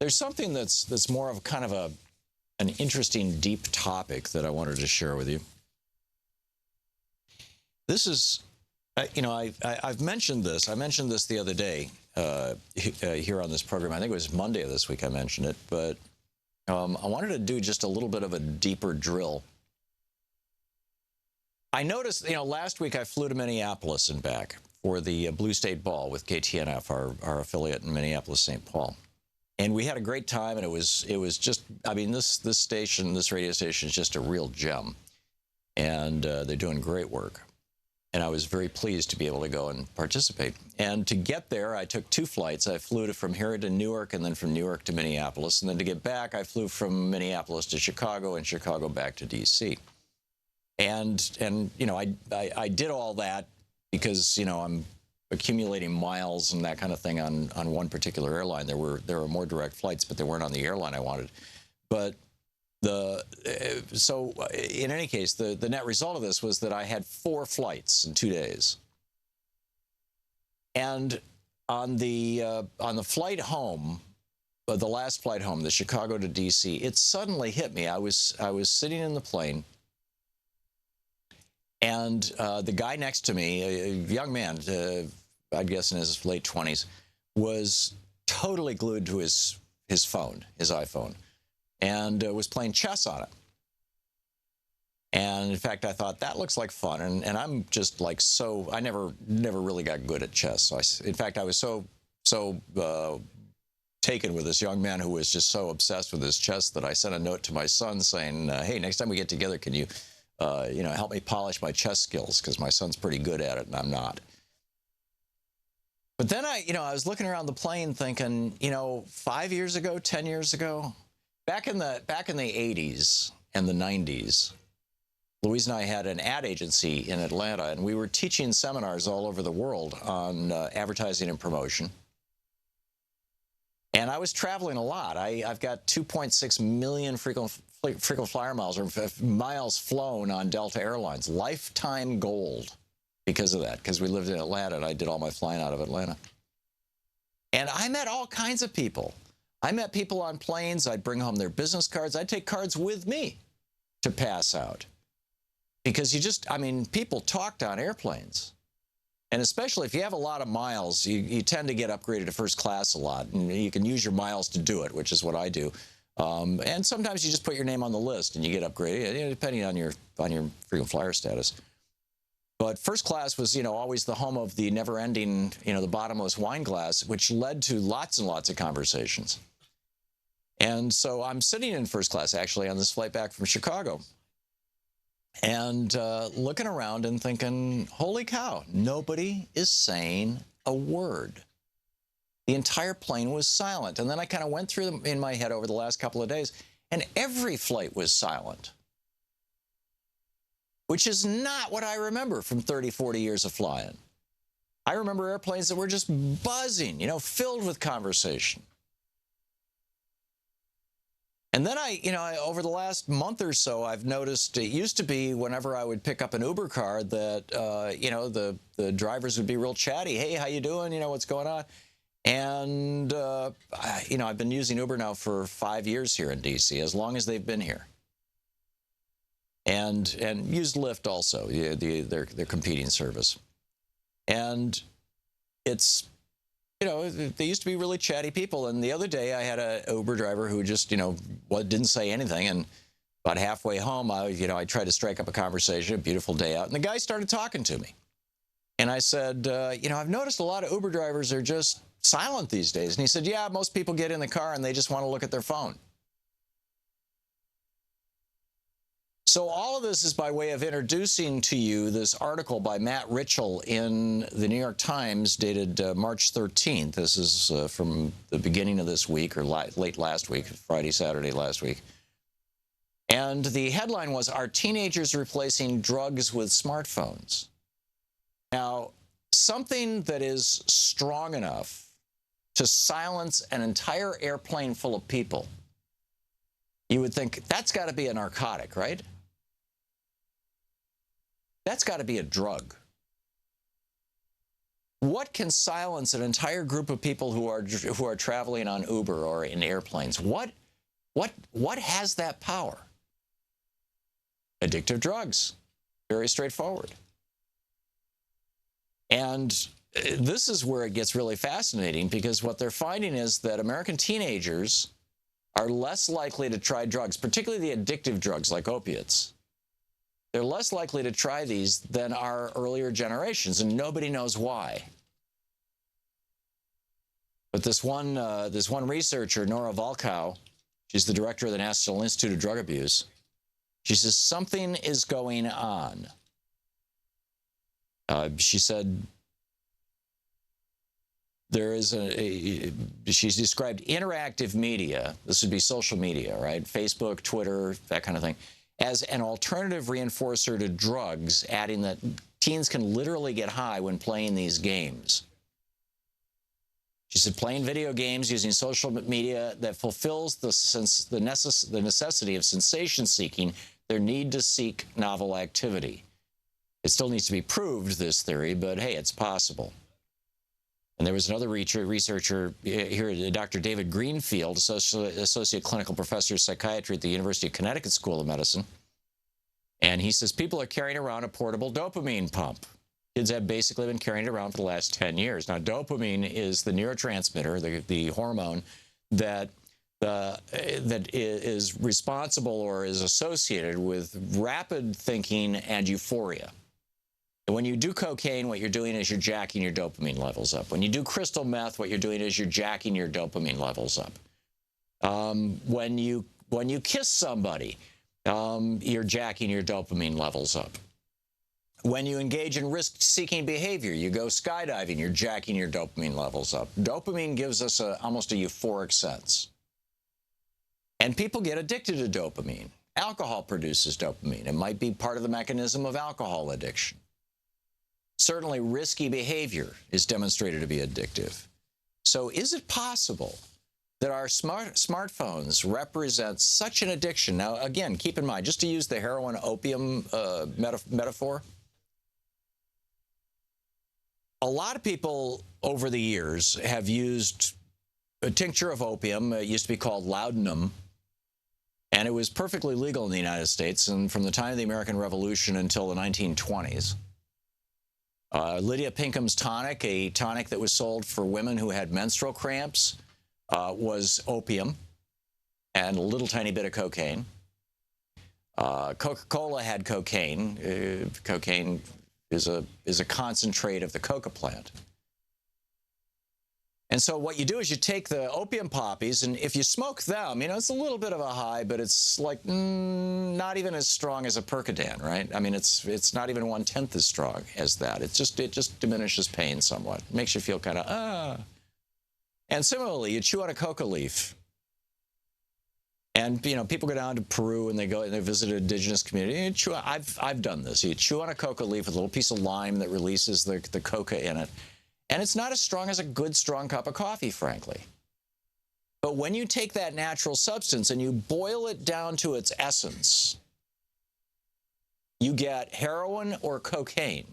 There's something that's more of kind of an interesting, deep topic that I wanted to share with you. This is, I've mentioned this. I mentioned this the other day here on this program. I think it was Monday of this week I mentioned it, but I wanted to do just a little bit of a deeper drill. I noticed, last week I flew to Minneapolis and back for the Blue State Ball with KTNF, our affiliate in Minneapolis, St. Paul. And we had a great time, and it was just, I mean, this radio station is just a real gem, and they're doing great work. And I was very pleased to be able to go and participate. And to get there, I took 2 flights. I flew from here to Newark, and then from Newark to Minneapolis. And then to get back, I flew from Minneapolis to Chicago, and Chicago back to D.C. And I did all that because, I'm accumulating miles and that kind of thing on one particular airline. There were more direct flights, but they weren't on the airline I wanted. But so in any case, the net result of this was that I had 4 flights in 2 days. And on the flight home, the last flight home, the Chicago to D.C., it suddenly hit me. I was sitting in the plane, and the guy next to me, a young man, I'd guess in his late 20s, was totally glued to his phone, his iPhone, and was playing chess on it. And in fact, I thought that looks like fun, and I'm just like I never really got good at chess. So in fact, I was so taken with this young man who was just so obsessed with his chess that I sent a note to my son saying, "Hey, next time we get together, can you help me polish my chess skills, because my son's pretty good at it and I'm not." But then I was looking around the plane thinking, 5 years ago, 10 years ago, back in the 80s and the 90s, Louise and I had an ad agency in Atlanta, and we were teaching seminars all over the world on advertising and promotion. And I was traveling a lot. I've got 2.6 million frequent flyer miles, or miles flown on Delta Airlines, lifetime gold because of that, because we lived in Atlanta and I did all my flying out of Atlanta. And I met all kinds of people. I met people on planes. I'd bring home their business cards. I'd take cards with me to pass out, because people talked on airplanes. And especially if you have a lot of miles, you tend to get upgraded to first class a lot, and you can use your miles to do it, which is what I do. And sometimes you just put your name on the list and you get upgraded, depending on your frequent flyer status. But first class was, always the home of the never-ending, the bottomless wine glass, which led to lots and lots of conversations. And so I'm sitting in first class, actually, on this flight back from Chicago, and looking around and thinking, holy cow, nobody is saying a word. The entire plane was silent. And then I kind of went through them in my head over the last couple of days, and every flight was silent, which is not what I remember from 30, 40 years of flying. I remember airplanes that were just buzzing, filled with conversation. And then over the last month or so, I've noticed it used to be whenever I would pick up an Uber car that, the drivers would be real chatty. Hey, how you doing? What's going on? And, I've been using Uber now for 5 years here in D.C., as long as they've been here. And used Lyft also, their competing service. And it's, they used to be really chatty people. And the other day I had an Uber driver who just, didn't say anything. And about halfway home, I tried to strike up a conversation, a beautiful day out. And the guy started talking to me. And I said, I've noticed a lot of Uber drivers are just silent these days. And he said, yeah, most people get in the car and they just want to look at their phone. So all of this is by way of introducing to you this article by Matt Ritchell in the New York Times dated March 13th. This is from the beginning of this week, or late last week, Friday, Saturday last week. And the headline was, "Are Teenagers Replacing Drugs with Smartphones?" Now, something that is strong enough to silence an entire airplane full of people, you would think that's got to be a narcotic, right? That's got to be a drug. What can silence an entire group of people who are traveling on Uber or in airplanes? What has that power? Addictive drugs. Very straightforward. And this is where it gets really fascinating, because what they're finding is that American teenagers are less likely to try drugs, particularly the addictive drugs like opiates. They're less likely to try these than our earlier generations, and nobody knows why. But this one researcher, Nora Volkow, she's the director of the National Institute of Drug Abuse, she says something is going on. She said there is she's described interactive media, this would be social media, right? Facebook, Twitter, that kind of thing, as an alternative reinforcer to drugs, adding that teens can literally get high when playing these games. She said playing video games using social media that fulfills the necessity of sensation seeking, their need to seek novel activity. It still needs to be proved, this theory, but hey, it's possible. And there was another researcher here, Dr. David Greenfield, Associate Clinical Professor of Psychiatry at the University of Connecticut School of Medicine. And he says people are carrying around a portable dopamine pump. Kids have basically been carrying it around for the last 10 years. Now, dopamine is the neurotransmitter, the hormone that is responsible or is associated with rapid thinking and euphoria. And when you do cocaine, what you're doing is you're jacking your dopamine levels up. When you do crystal meth, what you're doing is you're jacking your dopamine levels up. When you kiss somebody, you're jacking your dopamine levels up. When you engage in risk-seeking behavior, you go skydiving, you're jacking your dopamine levels up. Dopamine gives us almost a euphoric sense. And people get addicted to dopamine. Alcohol produces dopamine. It might be part of the mechanism of alcohol addiction. Certainly, risky behavior is demonstrated to be addictive. So is it possible that our smartphones represent such an addiction? Now, again, keep in mind, just to use the heroin-opium metaphor, a lot of people over the years have used a tincture of opium. It used to be called laudanum, and it was perfectly legal in the United States, and from the time of the American Revolution until the 1920s. Lydia Pinkham's tonic, a tonic that was sold for women who had menstrual cramps, was opium and a little tiny bit of cocaine. Coca-Cola had cocaine. Cocaine is a concentrate of the coca plant. And so what you do is you take the opium poppies, and if you smoke them, you know, it's a little bit of a high, but it's like not even as strong as a Percodan, right? I mean, it's not even 1/10 as strong as that. It just diminishes pain somewhat. It makes you feel kind of, And similarly, you chew on a coca leaf. And, you know, people go down to Peru and they visit an indigenous community. And I've done this. You chew on a coca leaf with a little piece of lime that releases the coca in it. And it's not as strong as a good, strong cup of coffee, frankly. But when you take that natural substance and you boil it down to its essence, you get heroin or cocaine.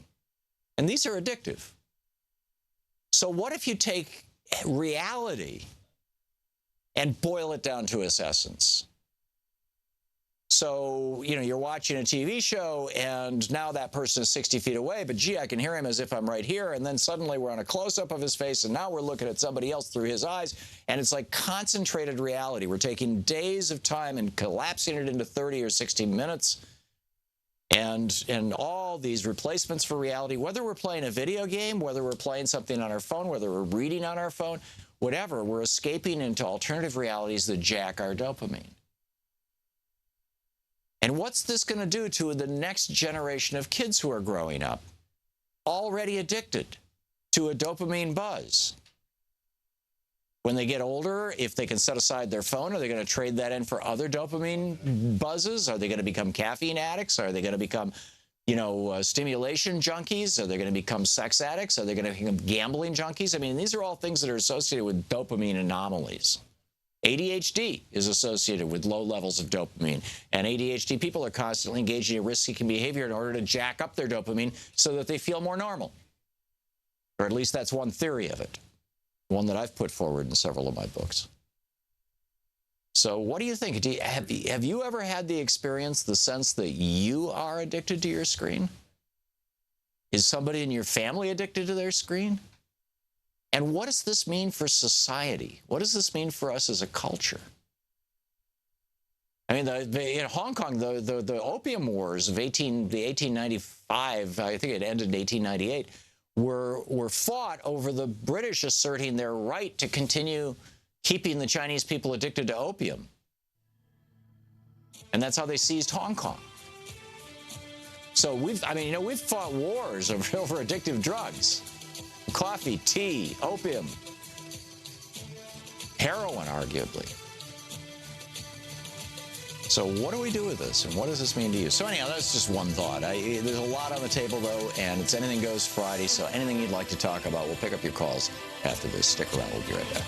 And these are addictive. So what if you take reality and boil it down to its essence? So, you know, you're watching a TV show, and now that person is 60 feet away, but gee, I can hear him as if I'm right here, and then suddenly we're on a close-up of his face, and now we're looking at somebody else through his eyes, and it's like concentrated reality. We're taking days of time and collapsing it into 30 or 60 minutes, and all these replacements for reality, whether we're playing a video game, whether we're playing something on our phone, whether we're reading on our phone, whatever, we're escaping into alternative realities that jack our dopamine. And what's this going to do to the next generation of kids who are growing up, already addicted to a dopamine buzz? When they get older, if they can set aside their phone, are they going to trade that in for other dopamine buzzes? Are they going to become caffeine addicts? Are they going to become, you know, stimulation junkies? Are they going to become sex addicts? Are they going to become gambling junkies? I mean, these are all things that are associated with dopamine anomalies. ADHD is associated with low levels of dopamine, and ADHD people are constantly engaging in risk-seeking behavior in order to jack up their dopamine so that they feel more normal. Or at least that's one theory of it, one that I've put forward in several of my books. So what do you think? Have you ever had the experience, the sense that you are addicted to your screen? Is somebody in your family addicted to their screen? And what does this mean for society? What does this mean for us as a culture? I mean, in Hong Kong, the opium wars of the 1895, I think it ended in 1898, were fought over the British asserting their right to continue keeping the Chinese people addicted to opium. And that's how they seized Hong Kong. So we've fought wars over addictive drugs. Coffee, tea, opium, heroin, arguably. So what do we do with this, and what does this mean to you? So anyhow, that's just one thought. There's a lot on the table, though, and it's Anything Goes Friday, so anything you'd like to talk about, we'll pick up your calls after this. Stick around. We'll be right back.